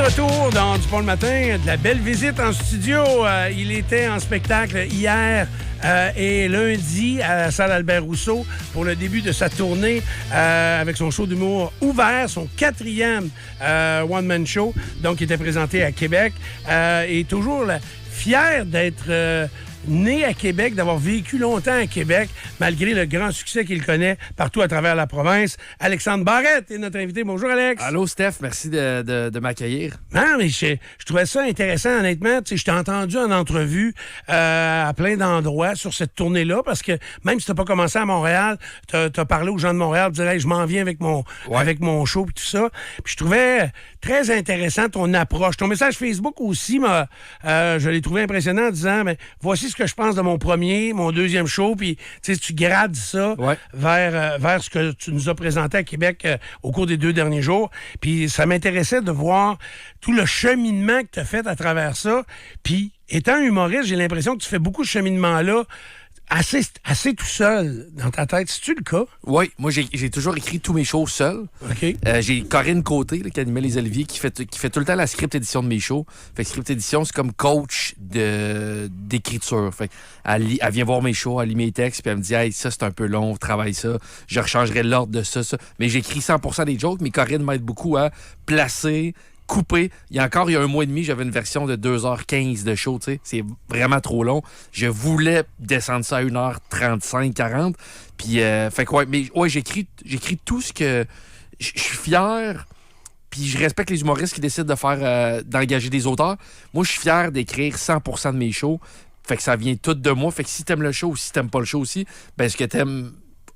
retour dans Du Pont le matin, de la belle visite en studio. Il était en spectacle hier et lundi à la salle Albert-Rousseau pour le début de sa tournée avec son show d'humour ouvert, son 4e one-man show, donc qui était présenté à Québec. Et toujours fier d'être... né à Québec, d'avoir vécu longtemps à Québec, malgré le grand succès qu'il connaît partout à travers la province. Alexandre Barrette est notre invité. Bonjour, Alex. Allô, Steph. Merci de m'accueillir. Non, mais je trouvais ça intéressant, honnêtement. Tu sais, je t'ai entendu en entrevue à plein d'endroits sur cette tournée-là, parce que même si t'as pas commencé à Montréal, t'as parlé aux gens de Montréal, tu disais, hey, je m'en viens avec mon show et tout ça. Puis je trouvais très intéressant ton approche. Ton message Facebook aussi, je l'ai trouvé impressionnant en disant, mais voici ce que je pense de mon deuxième show, puis tu grades ça vers ce que tu nous as présenté à Québec au cours des 2 derniers jours. Puis ça m'intéressait de voir tout le cheminement que tu as fait à travers ça. Puis étant humoriste, j'ai l'impression que tu fais beaucoup de cheminement-là assez tout seul dans ta tête. C'est-tu le cas? Oui, moi, j'ai toujours écrit tous mes shows seul. OK. J'ai Corinne Côté, qui animait Les Oliviers, qui fait tout le temps la script édition de mes shows. Fait que script édition, c'est comme coach d'écriture. Fait elle vient voir mes shows, elle lit mes textes, puis elle me dit « Hey, ça, c'est un peu long, travaille ça. Je rechangerai l'ordre de ça. » Mais j'écris 100% des jokes, mais Corinne m'aide beaucoup à placer, couper. Il y a un mois et demi, j'avais une version de 2h15 de show, tu sais. C'est vraiment trop long. Je voulais descendre ça à 1h35, 40. Puis, fait que, j'écris tout ce que... Je suis fier, puis je respecte les humoristes qui décident d'engager des auteurs. Moi, je suis fier d'écrire 100% de mes shows. Fait que ça vient tout de moi. Fait que si t'aimes le show ou si t'aimes pas le show aussi, ben ce que t'aimes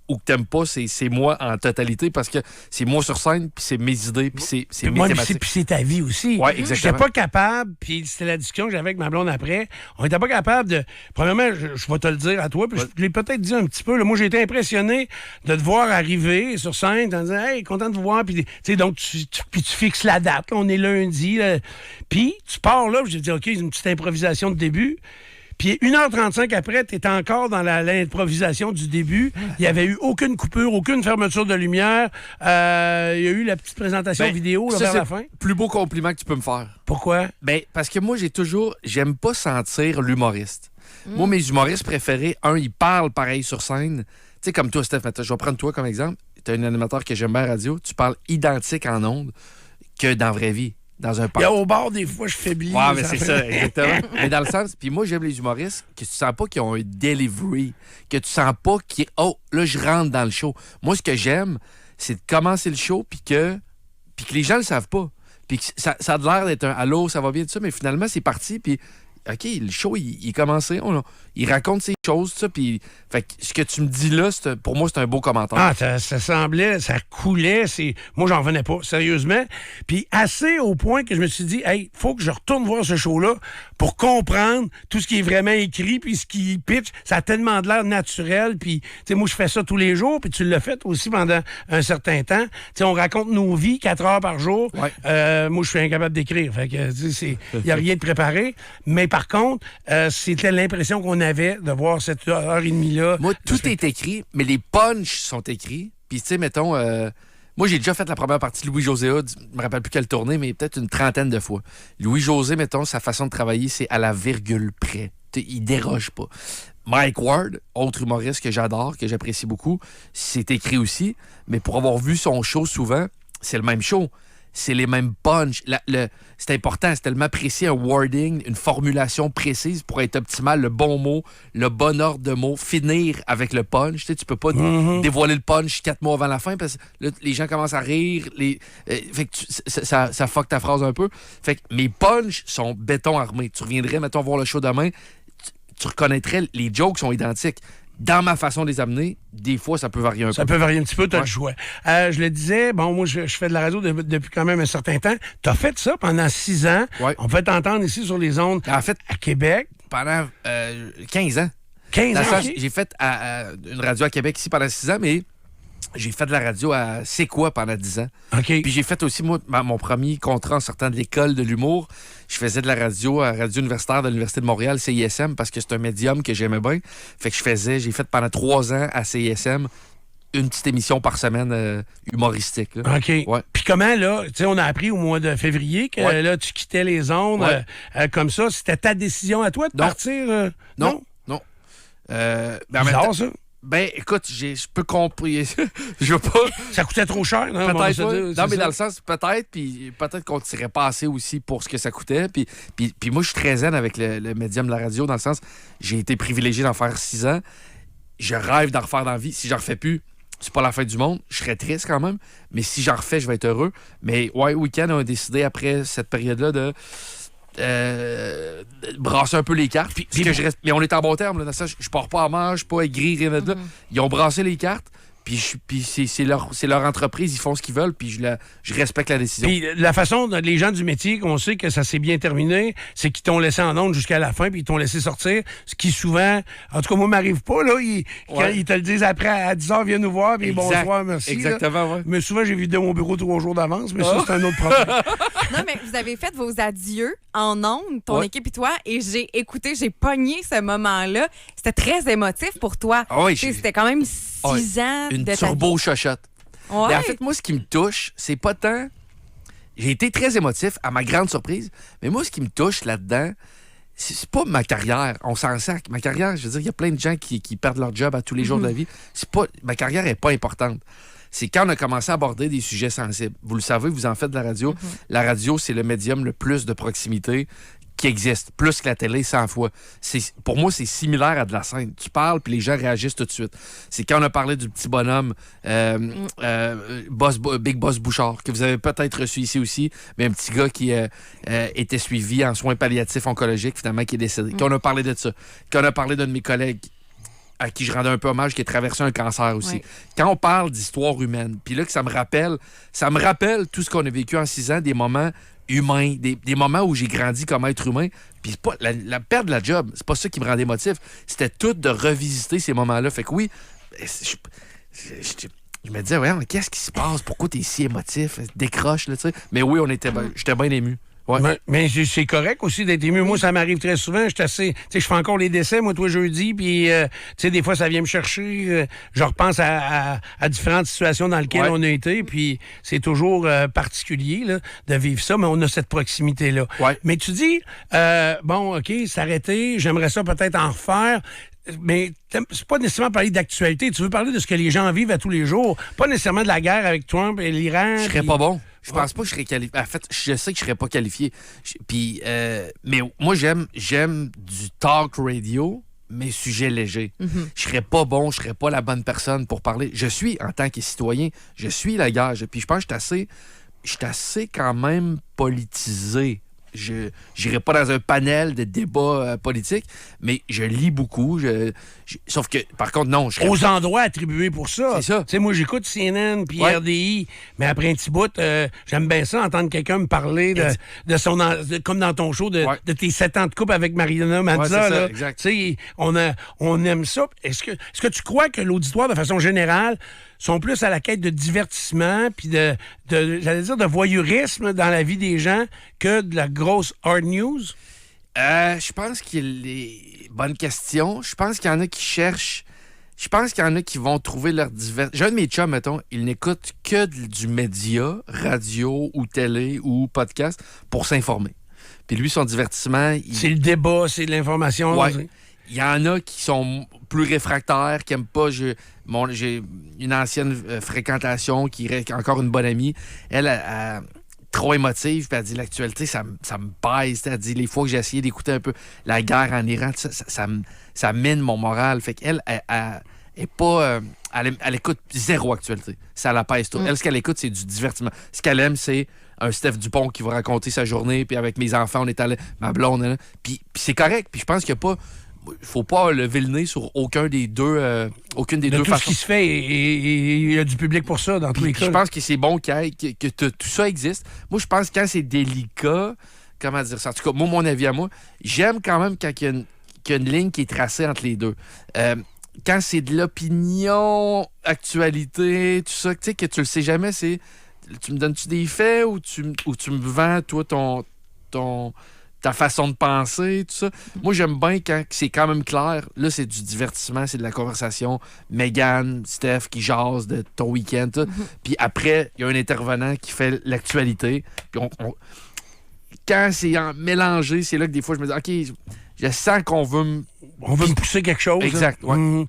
ou que t'aimes pas, c'est moi en totalité, parce que c'est moi sur scène, puis c'est mes idées, puis c'est mes thématiques. Puis c'est ta vie aussi. Oui, exactement. J'étais pas capable, puis c'était la discussion que j'avais avec ma blonde après, on était pas capable de... Premièrement, je vais te le dire à toi, puis je l'ai peut-être dit un petit peu, là, moi j'ai été impressionné de te voir arriver sur scène en disant « Hey, content de vous voir », puis donc tu fixes la date, là, on est lundi, puis tu pars là, j'ai dit « OK, une petite improvisation de début ». Puis 1h35 après, tu étais encore dans l'improvisation du début. Il n'y avait eu aucune coupure, aucune fermeture de lumière. Il y a eu la petite présentation vidéo vers la fin. C'est le plus beau compliment que tu peux me faire. Pourquoi? Ben, parce que moi, j'aime pas sentir l'humoriste. Moi, mes humoristes préférés, ils parlent pareil sur scène. Tu sais, comme toi, Steph, je vais prendre toi comme exemple. Tu es un animateur que j'aime bien à la radio. Tu parles identique en ondes que dans la vraie vie. Dans un parc. Au bar, des fois, je faiblis. Ouais, mais c'est ça, exactement. Mais dans le sens, puis moi, j'aime les humoristes que tu sens pas qu'ils ont un delivery, que tu sens pas qu'ils... Oh, là, je rentre dans le show. Moi, ce que j'aime, c'est de commencer le show, puis que les gens le savent pas. Puis que ça a l'air d'être un « Allô, ça va bien », tout ça, mais finalement, c'est parti, puis... OK, le show, il est commencé. Il raconte ses choses, tout ça. Puis, fait que ce que tu me dis là, pour moi, c'est un beau commentaire. Ah, ça semblait, ça coulait. Moi, j'en revenais pas, sérieusement. Puis assez au point que je me suis dit, hey, faut que je retourne voir ce show-là pour comprendre tout ce qui est vraiment écrit, puis ce qui pitch. Ça a tellement de l'air naturel. Puis, tu sais, moi, je fais ça tous les jours, puis tu l'as fait aussi pendant un certain temps. Tu sais, on raconte nos vies 4 heures par jour. Ouais. Moi, je suis incapable d'écrire. Fait que, tu sais, il n'y a rien de préparé. Mais par contre, c'était l'impression qu'on avait de voir cette heure et demie-là. Moi, tout est écrit, mais les punchs sont écrits. Puis, tu sais, mettons, moi, j'ai déjà fait la première partie de Louis-José Hood. Je me rappelle plus quelle tournée, mais peut-être une 30aine de fois. Louis-José, mettons, sa façon de travailler, c'est à la virgule près. Il déroge pas. Mike Ward, autre humoriste que j'adore, que j'apprécie beaucoup, c'est écrit aussi. Mais pour avoir vu son show souvent, c'est le même show. C'est les mêmes punchs. C'est important, c'est tellement précis, un wording, une formulation précise pour être optimal, le bon mot, le bon ordre de mots, finir avec le punch. Tu peux pas dévoiler le punch 4 mois avant la fin parce que là, les gens commencent à rire. Fait que ça fuck ta phrase un peu. Fait que mes punchs sont béton armé. Tu reviendrais, mettons, voir le show demain, tu reconnaîtrais, les jokes sont identiques. Dans ma façon de les amener, des fois, ça peut varier un peu. Ça peut varier un petit peu, tu as le choix. Je le disais, bon, moi, je fais de la radio depuis quand même un certain temps. Tu as fait ça pendant 6 ans. Ouais. On peut t'entendre ici sur les ondes en fait, à Québec. Pendant 15 ans. 15 ans, okay. J'ai fait une radio à Québec ici pendant 6 ans, mais j'ai fait de la radio à C'est quoi pendant 10 ans. Okay. Puis j'ai fait aussi, moi, mon premier contrat en sortant de l'école de l'humour. Je faisais de la radio à Radio Universitaire de l'Université de Montréal, CISM, parce que c'est un médium que j'aimais bien. Fait que j'ai fait pendant 3 ans à CISM une petite émission par semaine humoristique. Là. OK. Ouais. Puis comment, là, tu sais, on a appris au mois de février que là, tu quittais les ondes comme ça. C'était ta décision à toi de partir? Non. Bizarre, ça. Ben, écoute, je peux comprendre. Je veux pas. Ça coûtait trop cher, non? Peut-être. Non, mais dans le sens, peut-être, puis peut-être qu'on ne tirait pas assez aussi pour ce que ça coûtait. Puis moi, je suis très zen avec le médium de la radio, dans le sens, j'ai été privilégié d'en faire 6 ans. Je rêve d'en refaire dans la vie. Si j'en refais plus, c'est pas la fin du monde. Je serais triste quand même. Mais si j'en refais, je vais être heureux. Mais ouais, Week-end, on a décidé après cette période-là de brasser un peu les cartes. Mais on est en bon terme. Là, je pars pas à marge, je suis pas aigri, rien de là. Ils ont brassé les cartes. Puis c'est leur entreprise, ils font ce qu'ils veulent, puis je respecte la décision. Puis la façon dont les gens du métier, qu'on sait que ça s'est bien terminé, c'est qu'ils t'ont laissé en onde jusqu'à la fin, puis ils t'ont laissé sortir, ce qui souvent, en tout cas moi, m'arrive pas, là, quand ils te le disent après, à 10h, viens nous voir, puis bonsoir, merci. Exactement, oui. Mais souvent, j'ai vu de mon bureau 3 jours d'avance, mais ça, c'est un autre problème. Non, mais vous avez fait vos adieux en ondes, ton équipe et toi, et j'ai pogné ce moment-là. C'était très émotif pour toi. C'était quand même 6 ans une de turbo-chochotte. Ouais. Mais en fait, moi, ce qui me touche, c'est pas tant... J'ai été très émotif, à ma grande surprise, mais moi, ce qui me touche là-dedans, c'est pas ma carrière. On s'en sac. Ma carrière, je veux dire, il y a plein de gens qui perdent leur job à tous les jours de la vie. Ma carrière est pas importante. C'est quand on a commencé à aborder des sujets sensibles. Vous le savez, vous en faites de la radio. La radio, c'est le médium le plus de proximité qui existe, plus que la télé 100 fois. Pour moi, c'est similaire à de la scène. Tu parles, puis les gens réagissent tout de suite. C'est quand on a parlé du petit bonhomme Big Boss Bouchard, que vous avez peut-être reçu ici aussi, mais un petit gars qui était suivi en soins palliatifs oncologiques, finalement, qui est décédé. Quand on a parlé de ça. Quand on a parlé d'un de mes collègues à qui je rendais un peu hommage, qui a traversé un cancer aussi. Oui. Quand on parle d'histoire humaine, puis là que ça me rappelle tout ce qu'on a vécu en 6 ans, des moments humains, des moments où j'ai grandi comme être humain. Puis pas la perte de la job, c'est pas ça qui me rendait émotif. C'était tout de revisiter ces moments-là. Fait que oui, je me disais, ouais, mais qu'est-ce qui se passe? Pourquoi t'es si émotif? Décroche, là, tu sais. Mais oui, j'étais bien ému. Ouais. Mais c'est correct aussi d'être ému. Moi, ça m'arrive très souvent. Je suis je fais encore les décès, moi, toi, jeudi, puis, des fois, ça vient me chercher. Je repense à différentes situations dans lesquelles on a été, puis c'est toujours particulier, là, de vivre ça, mais on a cette proximité-là. Ouais. Mais tu dis, bon, OK, s'arrêter, j'aimerais ça peut-être en refaire. Mais c'est pas nécessairement parler d'actualité. Tu veux parler de ce que les gens vivent à tous les jours. Pas nécessairement de la guerre avec Trump et l'Iran. Je serais pas bon. Je pense pas que je serais qualifié. En fait, je sais que je serais pas qualifié. Puis, mais moi, j'aime du talk radio, mais sujet léger. Je serais pas bon, je serais pas la bonne personne pour parler. Je suis, en tant que citoyen, je suis la guerre. Puis je pense que je suis assez quand même politisé. Je n'irai pas dans un panel de débats politiques, mais je lis beaucoup. Sauf que, par contre, non. Aux endroits attribués pour ça. C'est ça. Tu sais, moi, j'écoute CNN puis RDI, mais après un petit bout, j'aime bien ça, entendre quelqu'un me parler de son... comme dans ton show, de tes 7 ans de couple avec Mariana Mazza. Ouais, exact. Tu sais, on aime ça. Est-ce que tu crois que l'auditoire, de façon générale, sont plus à la quête de divertissement puis j'allais dire, de voyeurisme dans la vie des gens que de la grosse hard news? Je pense qu'il est... Bonne question. Je pense qu'il y en a qui cherchent... Je pense qu'il y en a qui vont trouver leur divertissement. J'ai un de mes chums, mettons, il n'écoute que du média, radio ou télé ou podcast pour s'informer. Puis lui, son divertissement... C'est le débat, c'est de l'information. Ouais. Il y en a qui sont plus réfractaires, qui n'aiment pas... J'ai une ancienne fréquentation qui est encore une bonne amie. Elle trop émotive, puis elle dit l'actualité, ça me pèse. Elle dit les fois que j'ai essayé d'écouter un peu la guerre en Iran, ça mine mon moral. Fait qu'elle est pas... elle écoute zéro actualité. Ça la pèse tout. Elle, ce qu'elle écoute, c'est du divertissement. Ce qu'elle aime, c'est un Steph Dupont qui va raconter sa journée, puis avec mes enfants, on est allé... Ma blonde, puis c'est correct. Puis je pense qu'il n'y a pas... Il faut pas lever le nez sur aucune des deux façons. Tout ce qui se fait, et il y a du public pour ça, dans tous les cas. Je pense que c'est bon que tout ça existe. Moi, je pense que quand c'est délicat, comment dire ça? En tout cas, moi, mon avis à moi, j'aime quand même quand il y a une ligne qui est tracée entre les deux. Quand c'est de l'opinion, actualité, tout ça, tu sais, que tu le sais jamais, c'est... Tu me donnes-tu des faits ou tu me vends, toi, ta façon de penser, tout ça. Moi, j'aime bien quand c'est quand même clair. Là, c'est du divertissement, c'est de la conversation. Mégane, Steph qui jase de ton week-end, tout. Puis après, il y a un intervenant qui fait l'actualité. Puis quand c'est mélangé, c'est là que des fois, je me dis, OK, je sens qu'on veut On veut me pousser quelque chose. Exact, ouais.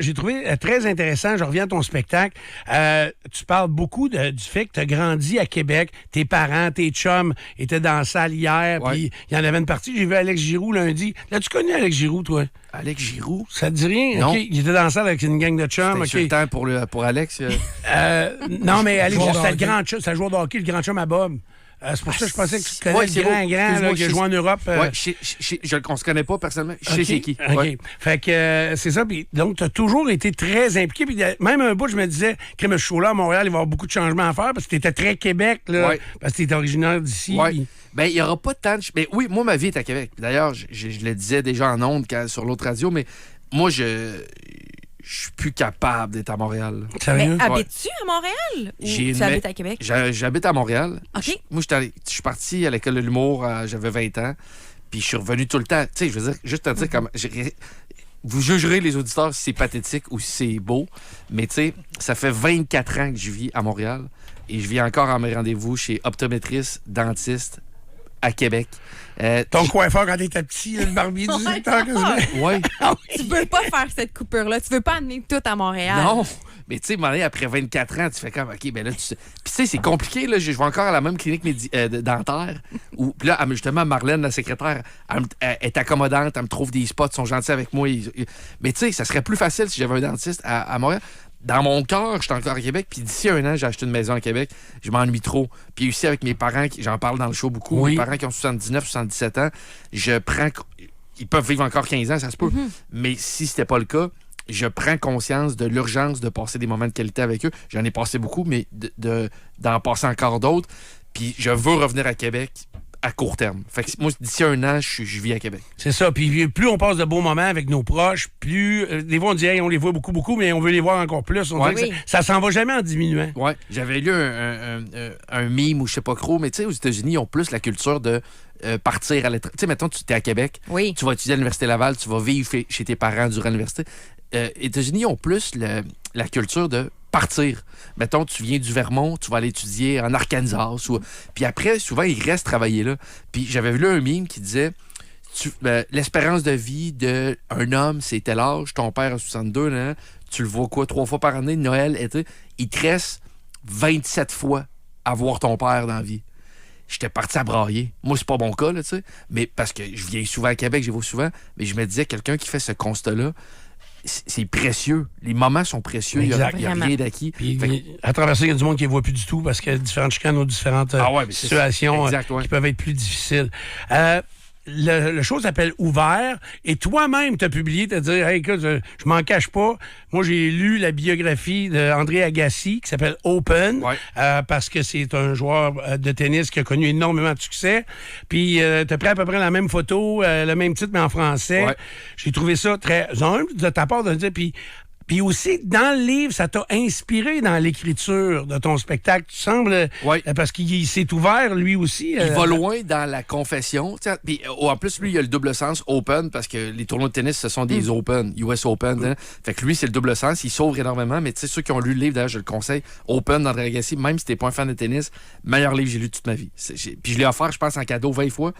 J'ai trouvé très intéressant, je reviens à ton spectacle, tu parles beaucoup du fait que tu as grandi à Québec, tes parents, tes chums étaient dans la salle hier, puis il y en avait une partie, j'ai vu Alex Giroux lundi. L'as-tu connu Alex Giroux, toi? Alex Giroux? Ça te dit rien? Non. Okay. Il était dans la salle avec une gang de chums. C'était insultant pour Alex. Non, mais Alex, c'était le grand chum, c'est un joueur de hockey, le grand chum à Bob. C'est pour ça que je pensais que tu connais le grand qui a joué en Europe. On se connaît pas personnellement. Je sais c'est qui. OK. Ouais. Fait que c'est ça. Puis, donc, tu as toujours été très impliqué. Puis même un bout, je me disais, que ce show-là à Montréal, il va y avoir beaucoup de changements à faire parce que tu étais très Québec, là, parce que tu étais originaire d'ici. Ouais. Ben, il n'y aura pas de temps. Mais oui, moi, ma vie est à Québec. D'ailleurs, je le disais déjà en ondes sur l'autre radio, mais moi, je suis plus capable d'être à Montréal. Sérieux? Mais habites-tu à Montréal ou tu habites à Québec? J'habite à Montréal. OK. Moi, je suis parti à l'école de l'humour, j'avais 20 ans, puis je suis revenu tout le temps. Tu sais, je veux dire, juste te dire, vous jugerez les auditeurs si c'est pathétique ou si c'est beau, mais tu sais, ça fait 24 ans que je vis à Montréal et je vis encore à mes rendez-vous chez optométriste, dentiste, à Québec. Ton coiffeur quand t'étais petit, le barbier du secteur. Oui. Tu veux pas faire cette coupure-là. Tu veux pas amener tout à Montréal. Non. Mais tu sais, après 24 ans, tu fais comme, OK, ben là, Puis tu sais, c'est compliqué, là. Je vais encore à la même clinique dentaire. Puis là, justement, Marlène, la secrétaire, elle est accommodante, elle me trouve des spots, ils sont gentils avec moi. Mais tu sais, ça serait plus facile si j'avais un dentiste à Montréal. Dans mon cœur, je suis encore à Québec. Puis d'ici un an, j'ai acheté une maison à Québec. Je m'ennuie trop. Puis aussi avec mes parents, j'en parle dans le show beaucoup, mes parents qui ont 79, 77 ans, je prends... Ils peuvent vivre encore 15 ans, ça se peut. Mais si c'était pas le cas, je prends conscience de l'urgence de passer des moments de qualité avec eux. J'en ai passé beaucoup, mais d'en passer encore d'autres. Puis je veux revenir à Québec à court terme. Fait que moi, d'ici un an, je vis à Québec. C'est ça. Puis plus on passe de beaux moments avec nos proches, plus... des fois, on dit, hey, on les voit beaucoup, mais on veut les voir encore plus. On dirait que ça s'en va jamais en diminuant. Oui. J'avais lu un meme ou je sais pas trop, mais tu sais, aux États-Unis, ils ont plus la culture de partir à l'étranger. Tu sais, mettons, tu es à Québec, tu vas étudier à l'Université Laval, tu vas vivre chez tes parents durant l'université. États-Unis ont plus la culture de partir. Mettons, tu viens du Vermont, tu vas aller étudier en Arkansas. Puis après, souvent, ils restent travailler là. Puis j'avais vu un meme qui disait l'espérance de vie d'un homme, c'est tel âge, ton père a 62, hein, tu le vois 3 fois par année, Noël, été, il te reste 27 fois à voir ton père dans la vie. J'étais parti à brailler. Moi, c'est pas mon cas, là, tu sais. Mais parce que je viens souvent à Québec, j'y vais souvent, mais je me disais, quelqu'un qui fait ce constat-là, c'est précieux. Les moments sont précieux. Il n'y a rien d'acquis. À travers ça, il y a du monde qui ne voit plus du tout parce qu'il y a différentes chicanes ou différentes situations qui peuvent être plus difficiles. Le show s'appelle Ouvert et toi-même t'as publié, t'as dit hey, écoute, je m'en cache pas. Moi, j'ai lu la biographie d'André Agassi qui s'appelle Open parce que c'est un joueur de tennis qui a connu énormément de succès. Puis t'as pris à peu près la même photo, le même titre, mais en français. J'ai trouvé ça très humble de ta part de dire. Puis aussi, dans le livre, ça t'a inspiré dans l'écriture de ton spectacle. Tu sembles... Parce qu'il s'est ouvert, lui aussi. Il va loin dans la confession. Puis, en plus, lui, il a le double sens open, parce que les tournois de tennis, ce sont des open, US Open. Hein. Fait que lui, c'est le double sens. Il s'ouvre énormément. Mais tu sais, ceux qui ont lu le livre, d'ailleurs, je le conseille, Open d'André Agassi, même si t'es pas un fan de tennis, meilleur livre que j'ai lu toute ma vie. Puis je l'ai offert, je pense, en cadeau 20 fois.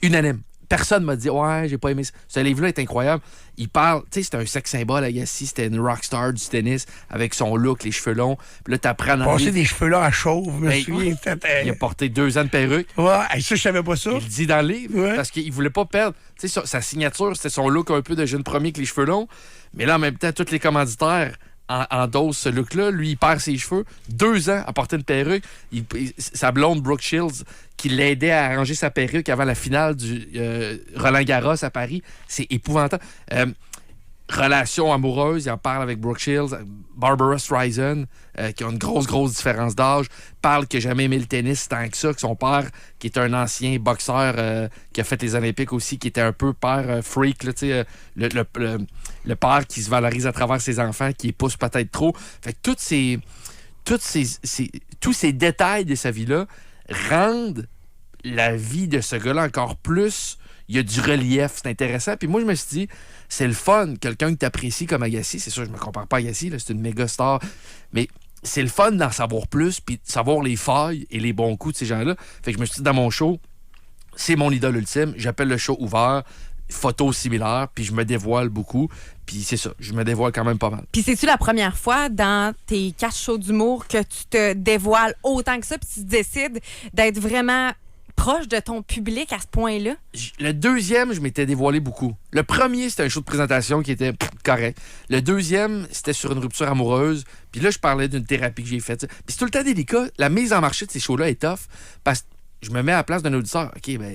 Unanime. Personne m'a dit « Ouais, j'ai pas aimé ça. » Ce livre-là est incroyable. Il parle... Tu sais, c'était un sex symbole, Agassi. C'était une rockstar du tennis avec son look, les cheveux longs. Puis là, t'apprends dans passer des cheveux là à chauve, je me souviens. Il a porté 2 ans de perruque. Ouais, ça, je savais pas ça. Il le dit dans le livre parce qu'il voulait pas perdre. Tu sais, sa signature, c'était son look un peu de jeune premier avec les cheveux longs. Mais là, en même temps, tous les commanditaires endossent ce look-là. Lui, il perd ses cheveux. 2 ans à porter une perruque. Sa blonde, Brooke Shields, qui l'aidait à arranger sa perruque avant la finale du Roland-Garros à Paris. C'est épouvantable. Relation amoureuse, il en parle avec Brooke Shields, Barbara Streisand, qui a une grosse différence d'âge, parle qu'il n'a jamais aimé le tennis tant que ça, que son père, qui est un ancien boxeur qui a fait les Olympiques aussi, qui était un peu père freak, là, le père qui se valorise à travers ses enfants, qui les pousse peut-être trop. Fait que tous ces détails de sa vie-là rendent la vie de ce gars-là encore plus. Il y a du relief, c'est intéressant. Puis moi, je me suis dit, c'est le fun, quelqu'un que tu apprécies comme Agassi. C'est sûr, je me compare pas à Agassi, là, c'est une méga star. Mais c'est le fun d'en savoir plus, puis de savoir les failles et les bons coups de ces gens-là. Fait que je me suis dit, dans mon show, c'est mon idole ultime. J'appelle le show ouvert, photos similaires, puis je me dévoile beaucoup. Puis c'est ça, je me dévoile quand même pas mal. Puis c'est-tu la première fois dans tes 4 shows d'humour que tu te dévoiles autant que ça, puis tu décides d'être vraiment proche de ton public à ce point-là? Le deuxième, je m'étais dévoilé beaucoup. Le premier, c'était un show de présentation qui était correct. Le deuxième, c'était sur une rupture amoureuse. Puis là, je parlais d'une thérapie que j'ai faite. Puis c'est tout le temps délicat. La mise en marché de ces shows-là est tough parce que je me mets à la place d'un auditeur. OK, ben,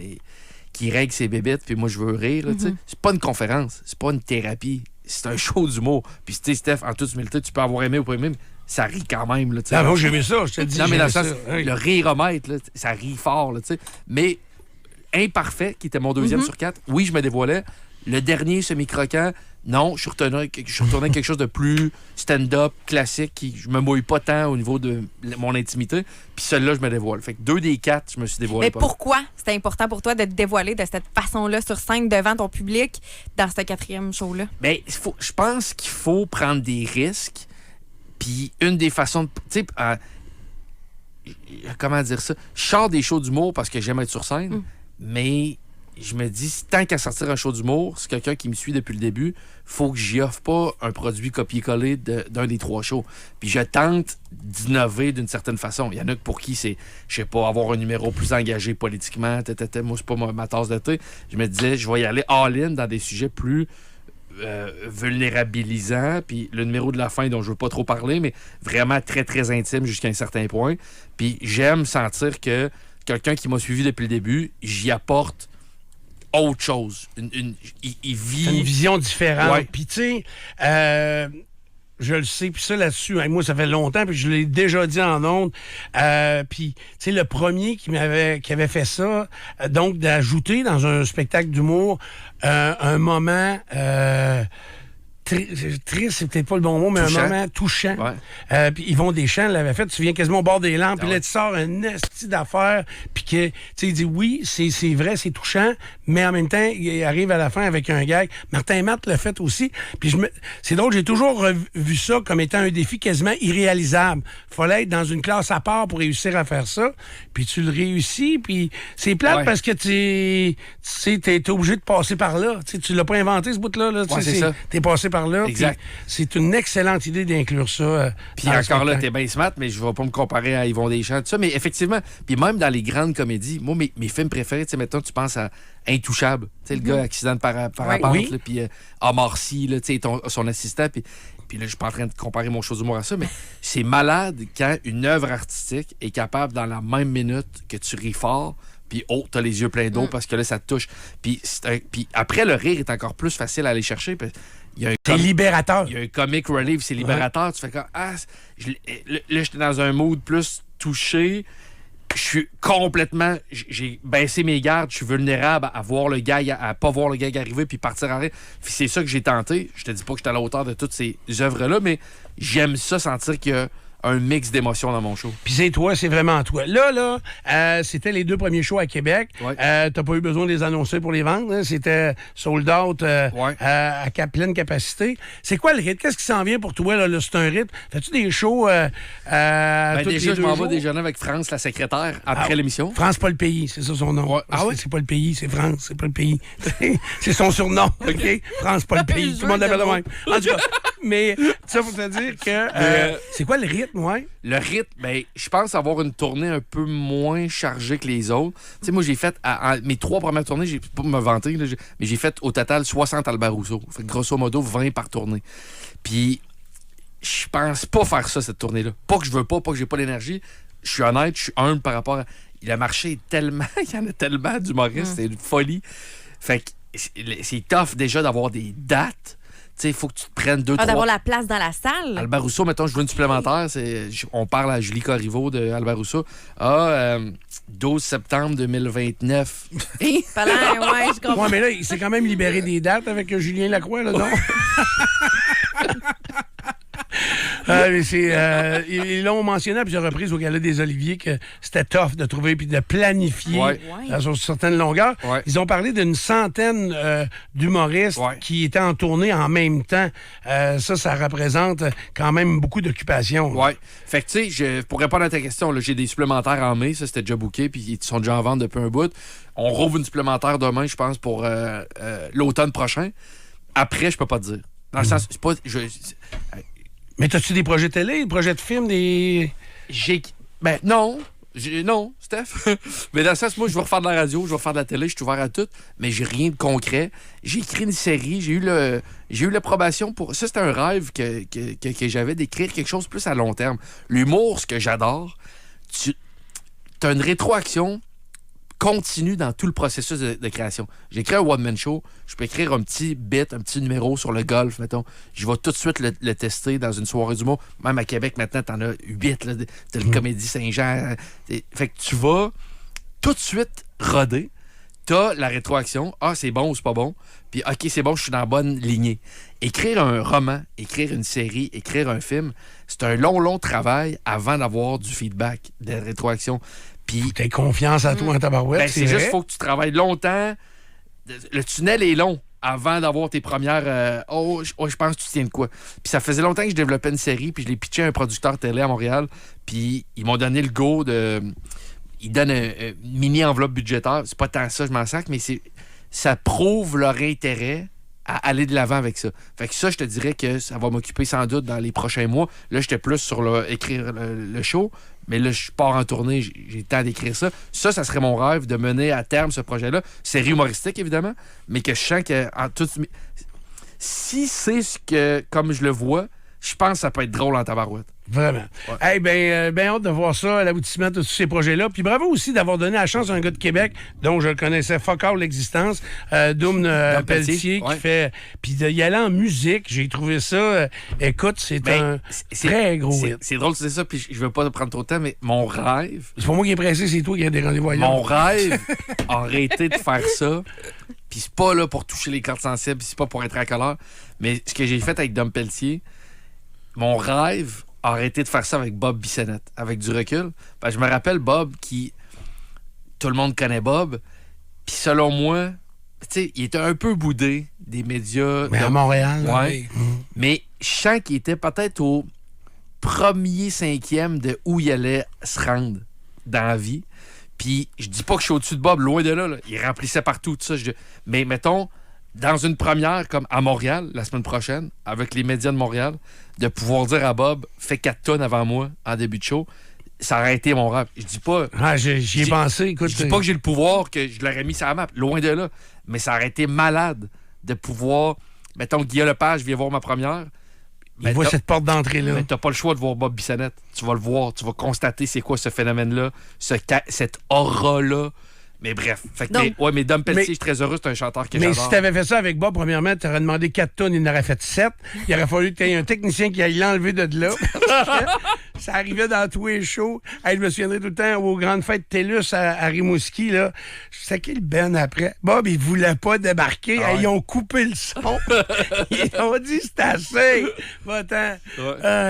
qui règle ses bébites, puis moi, je veux rire. Là, c'est pas une conférence. C'est pas une thérapie. C'est un show d'humour. Puis, tu sais, Steph, en toute humilité, tu peux avoir aimé ou pas aimé, mais ça rit quand même. Là, moi, j'ai aimé ça, je te dis. Non, mais dans le sens, le rire-omètre, ça rit fort. Là, mais Imparfait, qui était mon deuxième sur 4, oui, je me dévoilais. Le dernier, semi-croquant, non, je suis retourné à quelque chose de plus stand-up, classique, je me mouille pas tant au niveau de mon intimité. Puis celui-là, je me dévoile. Fait que 2 des 4, je me suis dévoilé. Mais pourquoi c'était important pour toi de te dévoiler de cette façon-là sur scène devant ton public dans ce 4e show-là? Bien, je pense qu'il faut prendre des risques. Puis une des façons de... Tu sais, comment dire ça? Je sors des shows d'humour parce que j'aime être sur scène, mais je me dis, tant qu'à sortir un show d'humour, c'est quelqu'un qui me suit depuis le début, faut que j'y offre pas un produit copié-collé d'un des 3 shows. Puis je tente d'innover d'une certaine façon. Il y en a pour qui c'est, je sais pas, avoir un numéro plus engagé politiquement, moi, c'est pas ma tasse de thé. Je me disais, je vais y aller all-in dans des sujets plus vulnérabilisants. Puis le numéro de la fin, dont je veux pas trop parler, mais vraiment très, très intime jusqu'à un certain point. Puis j'aime sentir que quelqu'un qui m'a suivi depuis le début, j'y apporte autre chose. Il vit... C'est une vision différente. Ouais. Puis, tu sais, je le sais, puis ça, là-dessus, moi, ça fait longtemps, puis je l'ai déjà dit en ondes. Puis, tu sais, le premier qui avait fait ça, donc d'ajouter dans un spectacle d'humour un moment... triste, c'est peut-être pas le bon mot, mais touchant. Un moment touchant. Ouais. Puis Yvon Deschamps l'avait fait, tu viens quasiment au bord des lampes, puis là, tu sors un esti d'affaires, puis que, tu sais, il dit oui, c'est vrai, c'est touchant, mais en même temps, il arrive à la fin avec un gag. Martin Matt l'a fait aussi, puis c'est drôle, j'ai toujours vu ça comme étant un défi quasiment irréalisable. Fallait être dans une classe à part pour réussir à faire ça, puis tu le réussis, puis c'est plate parce que t'es obligé de passer par là. Tu l'as pas inventé, ce bout-là. Là, c'est ça. T'es passé par là. Exact. C'est une excellente idée d'inclure ça. Puis encore là, t'es bien smart, mais je vais pas me comparer à Yvon Deschamps, tout ça. Mais effectivement, puis même dans les grandes comédies, moi, mes films préférés, tu sais, mettons, tu penses à Intouchable, tu sais, le gars accident de parapente, puis Amorci, tu sais, son assistant, puis là, je suis pas en train de comparer mon show d'humour à ça, mais c'est malade quand une œuvre artistique est capable, dans la même minute que tu ris fort, puis t'as les yeux pleins d'eau parce que là, ça te touche. Puis après, le rire est encore plus facile à aller chercher. C'est libérateur. Il y a un comic relief, c'est libérateur. Tu fais comme, là, j'étais dans un mood plus touché. Je suis complètement... J'ai baissé mes gardes. Je suis vulnérable à voir le gag, à pas voir le gag arriver puis partir en rire. Puis c'est ça que j'ai tenté. Je te dis pas que j'étais à la hauteur de toutes ces œuvres-là, mais j'aime ça, sentir qu'il y a un mix d'émotions dans mon show. Puis c'est toi, c'est vraiment toi. Là, c'était les 2 premiers shows à Québec. Ouais. T'as pas eu besoin de les annoncer pour les vendre. Hein? C'était sold out à pleine capacité. C'est quoi le rythme? Qu'est-ce qui s'en vient pour toi? Là, c'est un rythme. Fais-tu des shows déjà, je m'en vais déjeuner avec France, la secrétaire, après l'émission. France, pas le pays, c'est ça son nom. Ouais. Ah oui? C'est pas le pays, c'est France, c'est pas le pays. C'est son surnom, OK? France, pas le pays. Tout le monde l'appelle de même. En tout cas, mais ça pour te dire que... c'est quoi le rythme? Ouais. Le rythme, je pense avoir une tournée un peu moins chargée que les autres. Tu sais, moi, j'ai fait, mes 3 premières tournées, j'ai pas me vanter, là, mais j'ai fait au total 60 Albert Rousseau. Fait grosso modo 20 par tournée. Puis, je pense pas faire ça, cette tournée-là. Pas que je veux pas que j'ai pas l'énergie. Je suis honnête, je suis humble par rapport à... Le marché est tellement... Il y en a tellement d'humoristes, c'est une folie. Fait que c'est tough déjà d'avoir des dates. Il faut que tu te prennes 2-3... d'avoir la place dans la salle. Albert Rousseau, mettons, je veux une supplémentaire. On parle à Julie Corriveau de Albert Rousseau. 12 septembre 2029. Je comprends. Ouais, mais là, il s'est quand même libéré des dates avec Julien Lacroix, là, non? Ils l'ont mentionné à plusieurs reprises au Gala des Oliviers que c'était tough de trouver puis de planifier sur certaines longueurs. Ouais. Ils ont parlé d'une centaine d'humoristes qui étaient en tournée en même temps. Ça représente quand même beaucoup d'occupation. Oui. Fait que, tu sais, pour répondre à ta question, là, j'ai des supplémentaires en mai. Ça, c'était déjà booké, puis ils sont déjà en vente depuis un bout. On rouvre une supplémentaire demain, je pense, pour l'automne prochain. Après, je peux pas te dire. Dans le sens, c'est pas... Mais t'as-tu des projets télé, des projets de films, des... Non. Non, Steph. Mais dans le sens, moi, je vais refaire de la radio, je vais faire de la télé, je suis ouvert à tout, mais j'ai rien de concret. J'ai écrit une série, j'ai eu l'approbation pour... Ça, c'était un rêve que j'avais d'écrire quelque chose plus à long terme. L'humour, ce que j'adore, t'as une rétroaction continue dans tout le processus de création. J'ai écrit un one-man show, je peux écrire un petit bit, un petit numéro sur le golf, mettons. Je vais tout de suite le tester dans une soirée d'humour. Même à Québec, maintenant, t'en as 8, là, t'as le Comédie Saint-Jean. Fait que tu vas tout de suite roder. T'as la rétroaction. Ah, c'est bon ou c'est pas bon. Puis, OK, c'est bon, je suis dans la bonne lignée. Écrire un roman, écrire une série, écrire un film, c'est un long travail avant d'avoir du feedback, de la rétroaction. Puis, t'as confiance à toi en tabarouette. C'est juste qu'il faut que tu travailles longtemps. Le tunnel est long avant d'avoir tes premières... je pense que tu tiens de quoi. Puis ça faisait longtemps que je développais une série, puis je l'ai pitché à un producteur télé à Montréal, puis ils m'ont donné le go de... Ils donnent une mini enveloppe budgétaire. C'est pas tant ça, je m'en sac, mais ça prouve leur intérêt à aller de l'avant avec ça. Fait que ça, je te dirais que ça va m'occuper sans doute dans les prochains mois. Là, j'étais plus sur écrire le show, mais là, je pars en tournée, j'ai le temps d'écrire ça. Ça serait mon rêve, de mener à terme ce projet-là. Série humoristique, évidemment, mais que je sens que si c'est ce que, comme je le vois, je pense que ça peut être drôle en tabarouette. Vraiment. Ouais. Hey, ben hâte de voir ça, l'aboutissement de tous ces projets-là. Puis bravo aussi d'avoir donné la chance à un gars de Québec dont je connaissais fuck all l'existence, Doom Pelletier, qui fait... Puis d'y aller en musique, j'ai trouvé ça... écoute, c'est très gros hit. C'est drôle, c'est ça, puis je veux pas prendre trop de temps, mais mon rêve... C'est pas moi qui est pressé, c'est toi qui as des rendez-vous ailleurs. Mon rêve aurait été de faire ça, puis c'est pas là pour toucher les cordes sensibles, c'est pas pour être à colère, mais ce que j'ai fait avec Dom Pelletier, mon rêve aurait été de faire ça avec Bob Bissonnette, avec du recul. Ben, je me rappelle Bob qui... Tout le monde connaît Bob. Puis selon moi, tu sais, il était un peu boudé des médias. Mais à Montréal. Ouais. Mais je sens qu'il était peut-être au premier cinquième de où il allait se rendre dans la vie. Puis je dis pas que je suis au-dessus de Bob, loin de là. Il remplissait partout, tout ça. Mais mettons... Dans une première comme à Montréal, la semaine prochaine, avec les médias de Montréal, de pouvoir dire à Bob, fais 4 tonnes avant moi en début de show, ça aurait été mon rêve. Je dis pas... J'y ai pensé, écoute. Je dis pas que j'ai le pouvoir, que je l'aurais mis sur la map, loin de là. Mais ça aurait été malade de pouvoir... Mettons, Guillaume Lepage vient voir ma première. Il voit cette porte d'entrée-là. Mais t'as pas le choix de voir Bob Bissonnette. Tu vas le voir, tu vas constater c'est quoi ce phénomène-là, cette aura-là. Mais bref. Mais Dom Pelletier, je suis très heureux, c'est un chanteur que j'adore. Mais si t'avais fait ça avec Bob, premièrement, t'aurais demandé 4 tonnes, il en aurait fait 7. Il aurait fallu que t'aies un technicien qui aille l'enlever de là. Ça arrivait dans tous les shows. Hey, je me souviendrai tout le temps aux grandes fêtes TELUS à Rimouski, là. C'est qui le Ben après? Bob, il voulait pas débarquer. Ils ont coupé le son. Ils ont dit, c'est assez. Va-t'en.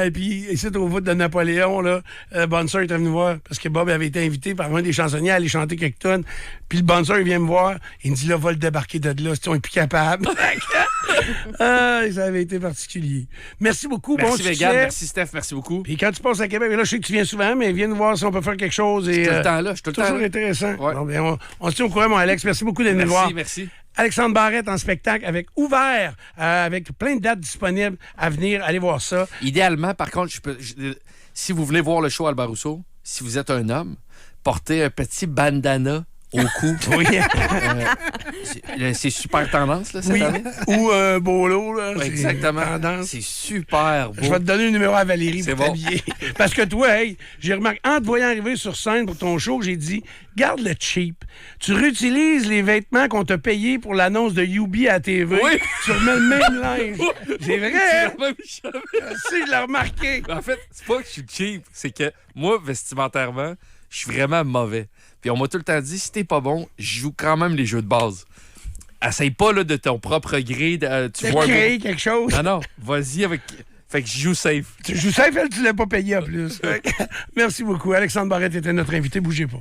Et puis, ici, au voûte de Napoléon, là, Bonsoir est venu voir parce que Bob avait été invité par un des chansonniers à aller chanter quelques tonnes. Puis le Bonsoir, il vient me voir. Il me dit, là, va le débarquer de là. Si on est plus capable. Ça avait été particulier. Merci beaucoup. Merci, Vegan. Merci, Steph. Merci beaucoup. Puis quand tu passes à Québec, là, je sais que tu viens souvent, mais viens nous voir si on peut faire quelque chose. Je suis tout le temps là. Toujours intéressant. Ouais. Bon, on se tient au courant, mon Alex. Merci beaucoup d'être venu voir. Merci. Alexandre Barrette en spectacle avec Ouvert, avec plein de dates disponibles à venir. Allez voir ça. Idéalement, par contre, si vous voulez voir le show Albert Rousseau, si vous êtes un homme, portez un petit bandana au cou. Oui. C'est super tendance, là, cette année. Ou un bolo, là. Ouais, exactement. C'est super beau. Je vais te donner le numéro à Valérie pour bon. t'habiller. Parce que toi, j'ai remarqué, en te voyant arriver sur scène pour ton show, j'ai dit, garde le cheap. Tu réutilises les vêtements qu'on t'a payés pour l'annonce de Yubi à la TV. Oui. Tu remets le même linge. C'est vrai, hein? Si, je l'ai remarqué. En fait, c'est pas que je suis cheap, c'est que moi, vestimentairement, je suis vraiment mauvais. Puis on m'a tout le temps dit, si t'es pas bon, joue quand même les jeux de base. Essaye pas là, de ton propre gré. Tu vois créer quelque chose. Non, vas-y avec... Fait que je joue safe. Tu joues safe, elle, tu l'as pas payé en plus. Merci beaucoup. Alexandre Barrette était notre invité. Bougez pas.